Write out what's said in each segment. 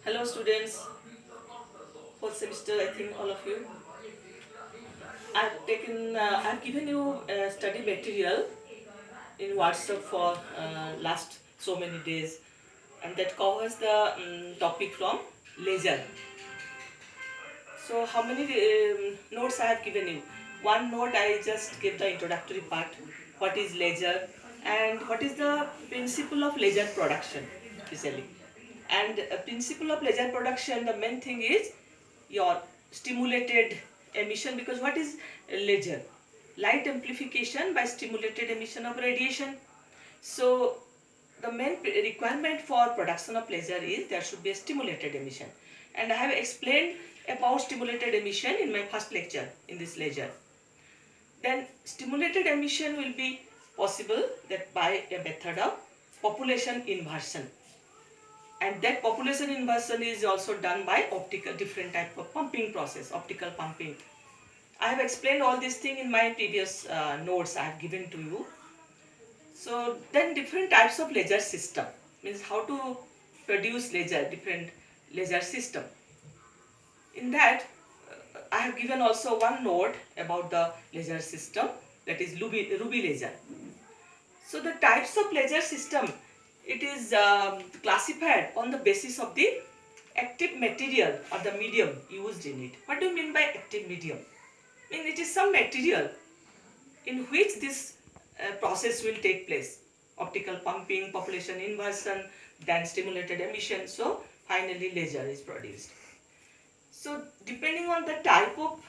Hello students, fourth semester I think all of you. I've given you study material in WhatsApp for last so many days, and that covers the topic from leisure. So how many notes I have given you? One note I just give the introductory part, what is leisure and what is the principle of leisure production especially. And principle of leisure production, the main thing is your stimulated emission, because what is leisure? Light amplification by stimulated emission of radiation. So the main requirement for production of laser is there should be a stimulated emission, and I have explained about stimulated emission in my first lecture in this lecture. Then stimulated emission will be possible that by a method of population inversion, and that population inversion is also done by optical, different type of pumping process, optical pumping. I have explained all these things in my previous notes I have given to you. So then different types of laser system, means how to produce laser, different laser system. In that I have given also one note about the laser system, that is ruby laser. So the types of laser system, it is classified on the basis of the active material or the medium used in it. What do you mean by active medium? I mean it is some material in which this process will take place. Optical pumping, population inversion, then stimulated emission. So finally laser is produced. So depending on the type of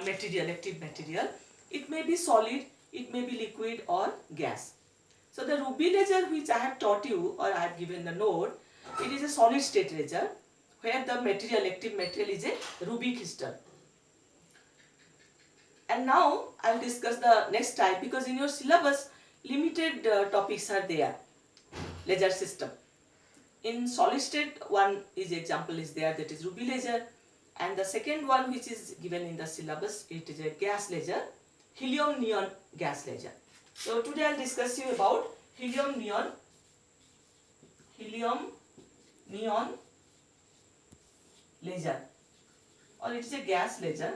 material, active material, it may be solid, it may be liquid or gas. So the ruby laser which I have taught you, or I have given the note, it is a solid state laser where the material, active material is a ruby crystal. And now I will discuss the next type, because in your syllabus limited topics are there. Laser system. In solid state, one is example is there, that is ruby laser, and the second one which is given in the syllabus, it is a gas laser, helium neon gas laser. So today I will discuss you about helium neon laser, or it is a gas laser.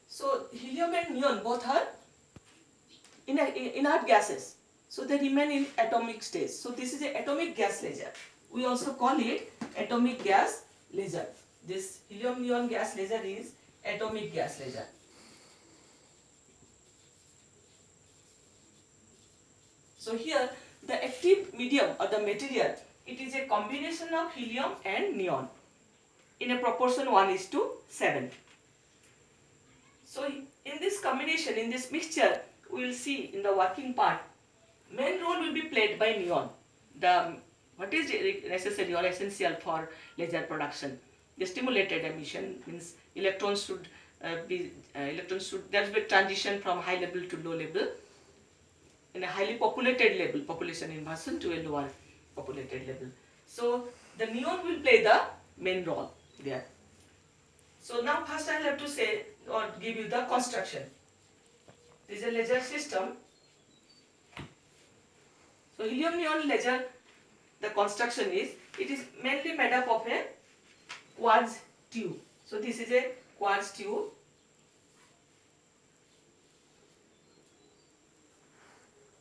So helium and neon both are inert gases. So they remain in atomic state. So this is an atomic gas laser. We also call it atomic gas laser. This helium neon gas laser is atomic gas laser. So here the active medium or the material, it is a combination of helium and neon in a proportion 1:7. So in this combination, in this mixture, we will see in the working part, main role will be played by neon. What is necessary or essential for laser production? The stimulated emission means electrons should there will be transition from high level to low level in a highly populated level, population inversion, to a lower populated level. So the neon will play the main role there. So now first I will have to say or give you the construction. This is a laser system. So helium neon laser, the construction is, it is mainly made up of a quartz tube. So this is a quartz tube.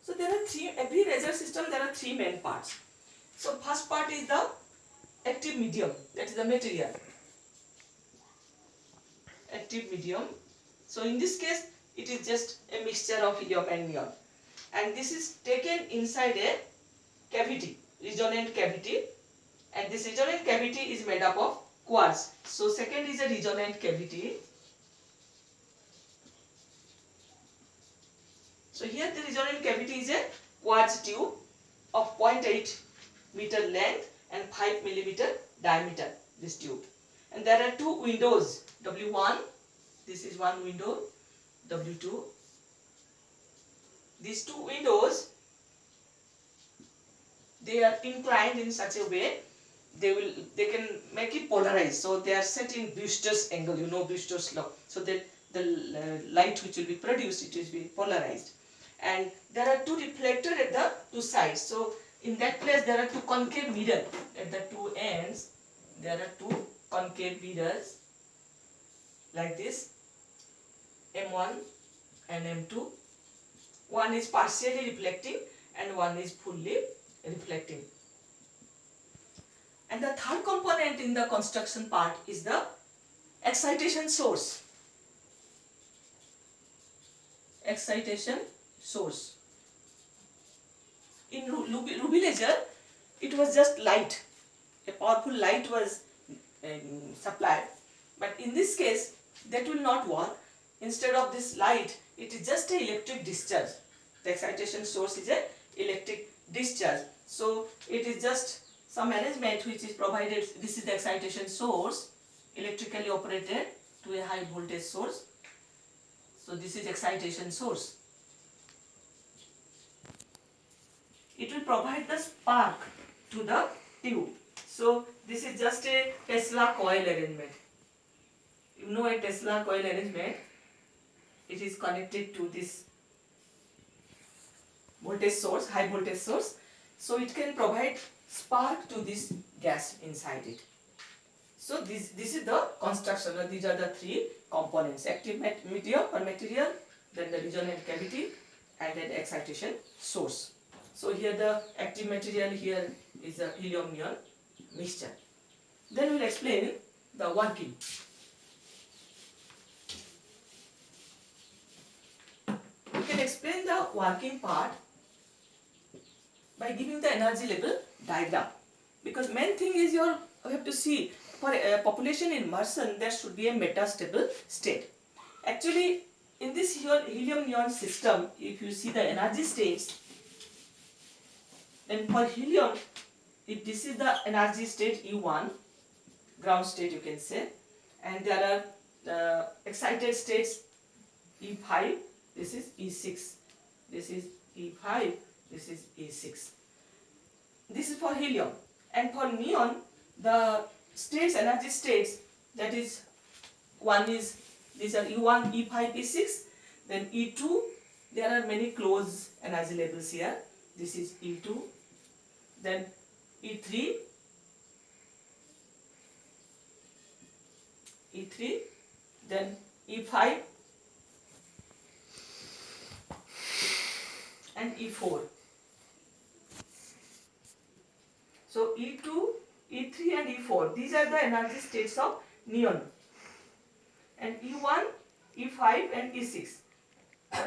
So there are every laser system there are three main parts. So first part is the active medium, that is the material. Active medium. So in this case it is just a mixture of helium and neon, and this is taken inside a cavity, resonant cavity, and this resonant cavity is made up of quartz. So second is a resonant cavity. So here the resonant cavity is a quartz tube of 0.8 meter length and 5 millimeter diameter, this tube. And there are two windows, W1, this is one window, W2. These two windows, they are inclined in such a way, they can make it polarized. So they are set in Brewster's angle, you know Brewster's law. So that the light which will be produced, it will be polarized. And there are two reflectors at the two sides. So in that place there are two concave mirrors at the two ends. There are two concave mirrors like this, M1 and M2. One is partially reflecting and one is fully reflecting. And the third component in the construction part is the excitation source. Excitation source. In Ruby laser, it was just light. A powerful light was supplied. But in this case, that will not work. Instead of this light, it is just an electric discharge. The excitation source is an electric discharge. So it is just some arrangement which is provided. This is the excitation source, electrically operated to a high voltage source. So this is excitation source. It will provide the spark to the tube. So this is just a Tesla coil arrangement. You know a Tesla coil arrangement. It is connected to this voltage source, high voltage source. So it can provide spark to this gas inside it. So this is the construction. These are the three components: active medium or material, then the resonant cavity, and then excitation source. So here the active material here is a helium neon mixture. Then we will explain the working. We can explain the working part by giving the energy level diagram, because main thing is you have to see for a population immersion there should be a metastable state. Actually in this helium neon system, if you see the energy states, then for helium, if this is the energy state E1, ground state you can say, and there are excited states E5, this is E6, this is E5, this is E6. This is for helium. And for neon, the states, energy states, that is, one is, these are E1, E5, E6, then E2, there are many close energy levels here. This is E2, then E3, then E5 and E4. So E2, E3 and E4, these are the energy states of neon. And E1, E5 and E6,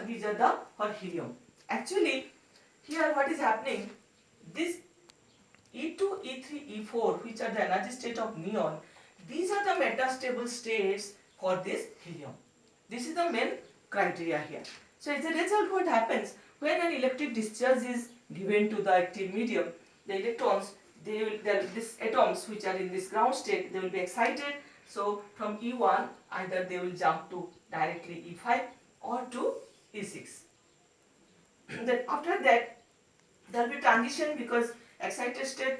these are the for helium. Actually, here what is happening, this E2, E3, E4, which are the energy state of neon, these are the metastable states for this helium. This is the main criteria here. So as a result, what happens, when an electric discharge is given to the active medium, the electrons, these atoms which are in this ground state, they will be excited. So from E1, either they will jump to directly E5 or to E6. Then after that, there will be transition, because excited state,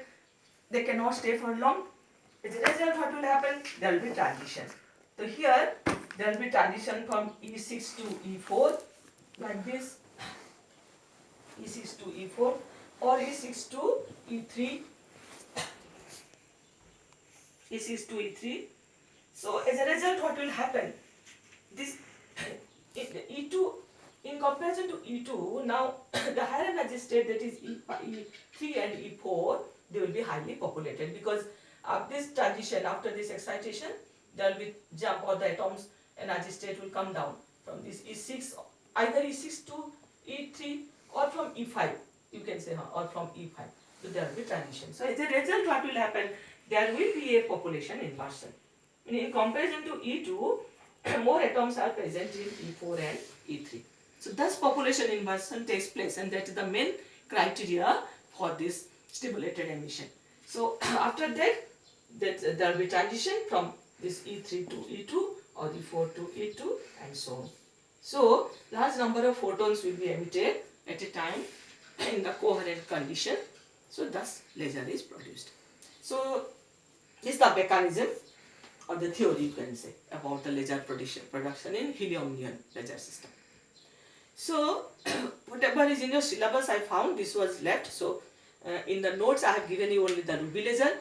they cannot stay for long. As a result, what will happen? There will be transition. So here, there will be transition from E6 to E4, like this, E6 to E4, or E6 to E3, E6 to E3. So as a result, what will happen? This E2, in comparison to E2, now the higher energy state, that is E3 and E4, they will be highly populated, because of this transition, after this excitation, there will be jump, or the atoms energy state will come down from this E6, either E6 to E3 or from E5, you can say, or from E5. So there will be transition. So as a result, what will happen? There will be a population inversion. In comparison to E2, more atoms are present in E4 and E3. So thus population inversion takes place, and that is the main criteria for this stimulated emission. So after that, there will be transition from this E3 to E2 or E4 to E2 and so on. So large number of photons will be emitted at a time in the coherent condition. So thus laser is produced. So this is the mechanism. or the theory you can say, about the laser production in helium-neon laser system. So whatever is in your syllabus I found this was left. So in the notes I have given you only the ruby laser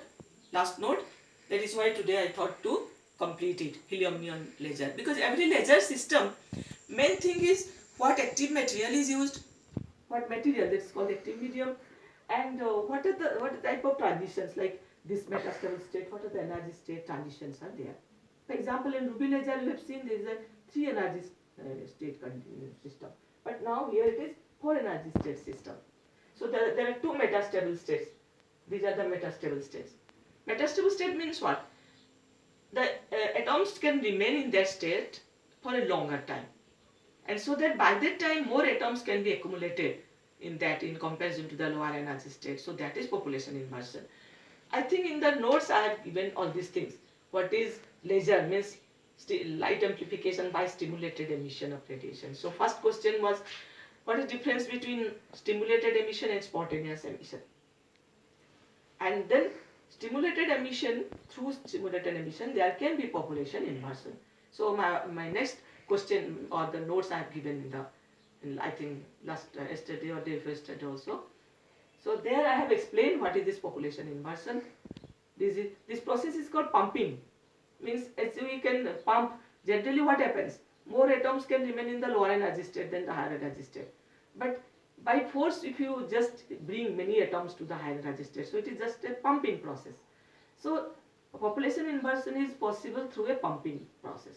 last note. That is why today I thought to complete it, helium-neon laser, because every laser system main thing is what active material is used, what material, that's called active medium, and what the type of transitions, like this metastable state, what are the energy state transitions are there. For example, in ruby laser you have seen there is a 3 energy state system, but now here it is 4 energy state system. So there are 2 metastable states. These are the metastable states. Metastable state means what? The atoms can remain in that state for a longer time, and so that by that time more atoms can be accumulated in that in comparison to the lower energy state. So that is population inversion. I think in the notes I have given all these things. What is laser means light amplification by stimulated emission of radiation. So first question was, what is difference between stimulated emission and spontaneous emission? And then stimulated emission, through stimulated emission there can be population inversion. So my next question or the notes I have given in I think last yesterday or day before yesterday also. So there I have explained what is this population inversion. This process is called pumping. Means as we can pump, generally what happens? More atoms can remain in the lower energy state than the higher energy state. But by force, if you just bring many atoms to the higher energy state, so it is just a pumping process. So population inversion is possible through a pumping process.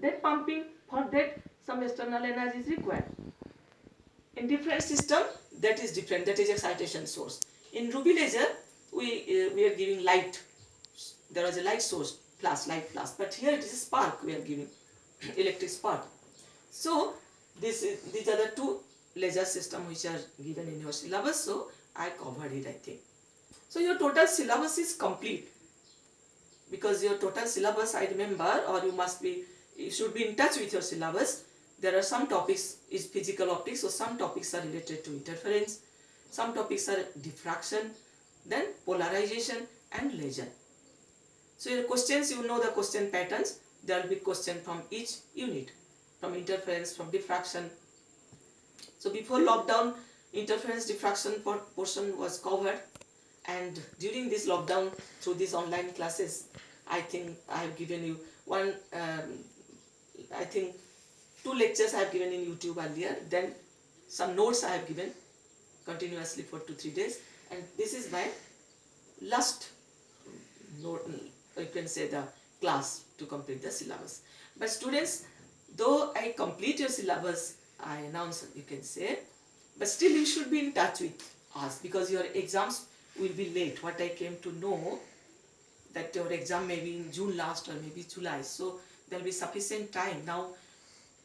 That pumping, for that some external energy is required. In different system, that is different, that is excitation source. In ruby laser, we are giving light. There was a light source, light plus, but here it is a spark we are giving, electric spark. So these are the 2 laser system which are given in your syllabus, so I covered it I think. So your total syllabus is complete, because your total syllabus I remember, or you should be in touch with your syllabus. There are some topics is physical optics, so some topics are related to interference, some topics are diffraction, then polarization and laser. So your questions, you know the question patterns, there will be question from each unit, from interference, from diffraction. So before lockdown, interference diffraction portion was covered, and during this lockdown, through these online classes, I think I have given you I think 2 lectures I have given in YouTube earlier, then some notes I have given continuously for 2-3 days, and this is my last note, you can say the class to complete the syllabus. But students, though I complete your syllabus, I announce, you can say, but still you should be in touch with us, because your exams will be late. What I came to know, that your exam may be in June last or maybe July, so there will be sufficient time. Now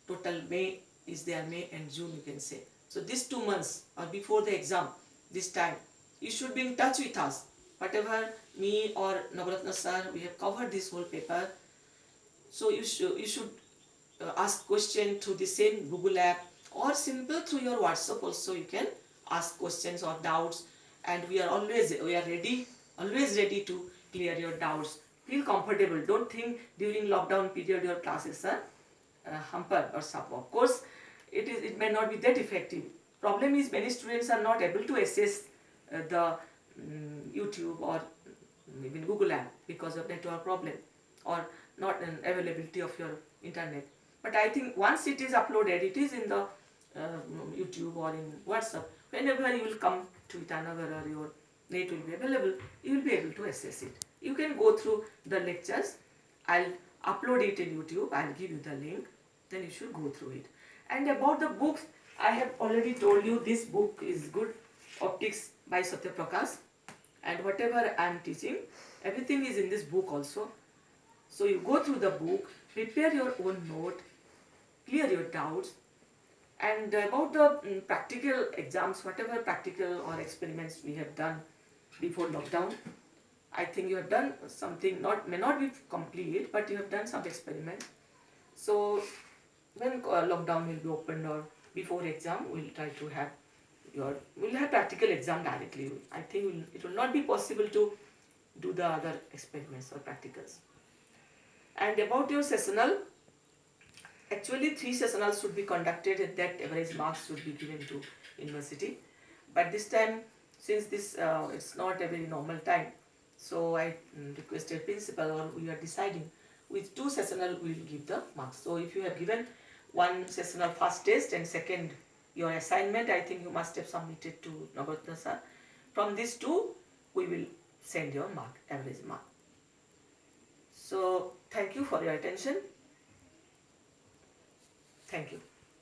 total May is there, May and June you can say. So these 2 months or before the exam, this time you should be in touch with us. Whatever me or Navaratna sir, we have covered this whole paper. So you should ask question through the same Google app, or simple through your WhatsApp also you can ask questions or doubts, and we are always ready, always ready to clear your doubts. Feel comfortable. Don't think during lockdown period your classes are hampered or suffer. Of course, it may not be that effective. Problem is many students are not able to access the YouTube or even Google app because of network problem or not an availability of your internet. But I think once it is uploaded, it is in the YouTube or in WhatsApp, whenever you will come to Itanagar or your net will be available, you will be able to access it. You can go through the lectures. I'll upload it in YouTube. I'll give you the link. Then you should go through it. And about the books, I have already told you this book is good, Optics by Satya Prakash. And whatever I am teaching, everything is in this book also. So you go through the book, prepare your own note, clear your doubts. And about the practical exams, whatever practical or experiments we have done before lockdown, I think you have done something, may not be complete, but you have done some experiment. So when lockdown will be opened or before exam, we'll try to have we'll have practical exam directly. I think it will not be possible to do the other experiments or practicals. And about your sessional, actually 3 sessionals should be conducted and that average marks should be given to university. But this time, since this it's not a very normal time, so I requested principal, or we are deciding with 2 sessional we will give the marks. So if you have given one sessional first test and second your assignment, I think you must have submitted to Nagarjuna sir. From these 2 we will send your mark, average mark. So thank you for your attention. Thank you.